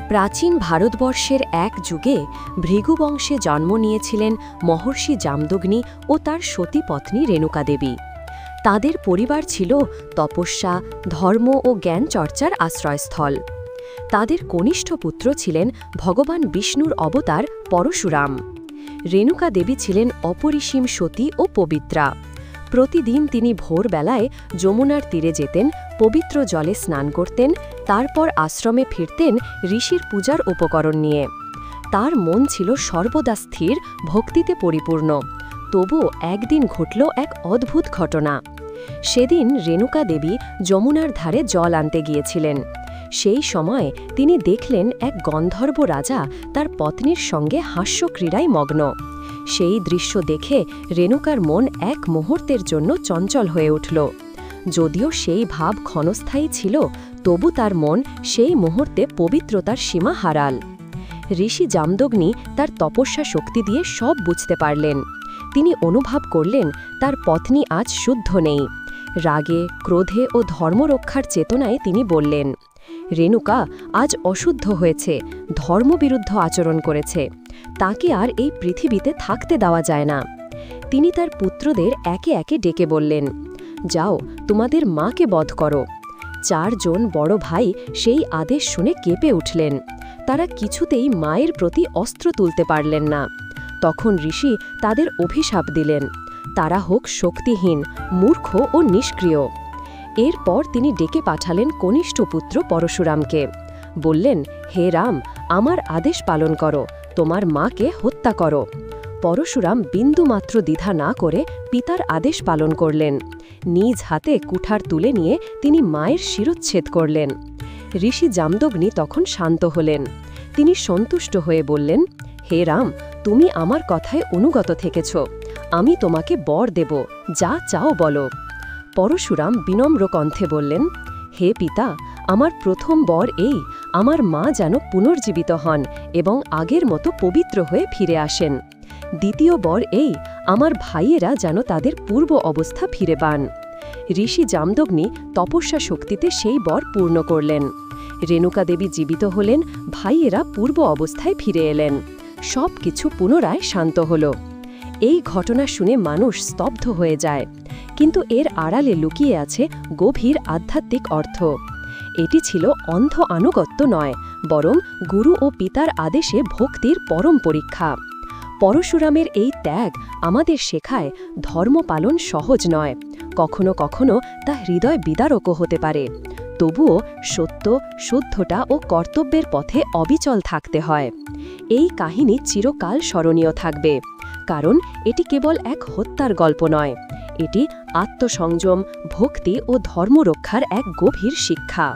প্রাচীন ভারতবর্ষের এক যুগে ভৃগু বংশে জন্ম নিয়েছিলেন মহর্ষি জামদগ্নি ও তার সতীপত্নী রেণুকা দেবী। তাদের পরিবার ছিল তপস্যা, ধর্ম ও জ্ঞান চর্চার আশ্রয়স্থল। তাদের কনিষ্ঠ পুত্র ছিলেন ভগবান বিষ্ণুর অবতার পরশুরাম। রেণুকা দেবী ছিলেন অপরিসীম সতী ও পবিত্রা। প্রতিদিন তিনি ভোরবেলায় যমুনার তীরে যেতেন, পবিত্র জলে স্নান করতেন, তারপর আশ্রমে ফিরতেন ঋষির পূজার উপকরণ নিয়ে। তার মন ছিল সর্বদা স্থির, ভক্তিতে পরিপূর্ণ। তবু একদিন ঘটল এক অদ্ভুত ঘটনা। সেদিন রেণুকা দেবী যমুনার ধারে জল আনতে গিয়েছিলেন। সেই সময় তিনি দেখলেন এক গন্ধর্ব রাজা তার পত্নীর সঙ্গে হাস্যক্রীড়ায় মগ্ন। সেই দৃশ্য দেখে রেণুকার মন এক মুহূর্তের জন্য চঞ্চল হয়ে উঠল। যদিও সেই ভাব ক্ষণস্থায়ী ছিল, তবু তার মন সেই মুহূর্তে পবিত্রতার সীমা হারাল। ঋষি জামদগ্নি তার তপস্যা শক্তি দিয়ে সব বুঝতে পারলেন। তিনি অনুভব করলেন তার পত্নী আজ শুদ্ধ নেই। রাগে, ক্রোধে ও ধর্মরক্ষার চেতনায় তিনি বললেন, রেণুকা আজ অশুদ্ধ হয়েছে, ধর্মবিরুদ্ধ আচরণ করেছে। তাকে আর এই পৃথিবীতে থাকতে দেওয়া যায় না। তিনি তার পুত্রদের একে একে ডেকে বললেন, যাও, তোমাদের মাকে বধ করো। 4 জন বড় ভাই সেই আদেশ শুনে কেঁপে উঠলেন। তারা কিছুতেই মায়ের প্রতি অস্ত্র তুলতে পারলেন না। তখন ঋষি তাদের অভিশাপ দিলেন, তারা হোক শক্তিহীন, মূর্খ ও নিষ্ক্রিয়। এরপর তিনি ডেকে পাঠালেন কনিষ্ঠ পুত্র পরশুরামকে। বললেন, হে রাম, আমার আদেশ পালন করো, তোমার মাকে হত্যা করো। পরশুরাম বিন্দুমাত্র দ্বিধা না করে পিতার আদেশ পালন করলেন। নিজ হাতে কুঠার তুলে নিয়ে তিনি মায়ের শিরচ্ছেদ করলেন। ঋষি জামদগ্নি তখন শান্ত হলেন। তিনি সন্তুষ্ট হয়ে বললেন, হে রাম, তুমি আমার কথায় অনুগত থেকেছ। আমি তোমাকে বর দেব, যা চাও বলো। পরশুরাম বিনম্র কণ্ঠে বললেন, হে পিতা, আমার প্রথম বর এই, আমার মা যেন পুনর্জীবিত হন এবং আগের মতো পবিত্র হয়ে ফিরে আসেন। দ্বিতীয় বর এই, আমার ভাইয়েরা যেন তাদের পূর্ব অবস্থা ফিরে পান। ঋষি জামদগ্নি তপস্যা শক্তিতে সেই বর পূর্ণ করলেন। রেণুকা দেবী জীবিত হলেন, ভাইয়েরা পূর্ব অবস্থায় ফিরে এলেন। সব কিছু পুনরায় শান্ত হল। এই ঘটনা শুনে মানুষ স্তব্ধ হয়ে যায়, কিন্তু এর আড়ালে লুকিয়ে আছে গভীর আধ্যাত্মিক অর্থ। এটি ছিল অন্ধ আনুগত্য নয়, বরং গুরু ও পিতার আদেশে ভক্তির পরম পরীক্ষা। পরশুরামের এই ত্যাগ আমাদের শেখায়, ধর্ম পালন সহজ নয়, কখনো কখনো তা হৃদয় বিদারকও হতে পারে। তবুও সত্য, শুদ্ধতা ও কর্তব্যের পথে অবিচল থাকতে হয়। এই কাহিনী চিরকাল স্মরণীয় থাকবে, কারণ এটি কেবল এক হত্যার গল্প নয়, এটি আত্মসংযম, ভক্তি ও ধর্মরক্ষার এক গভীর শিক্ষা।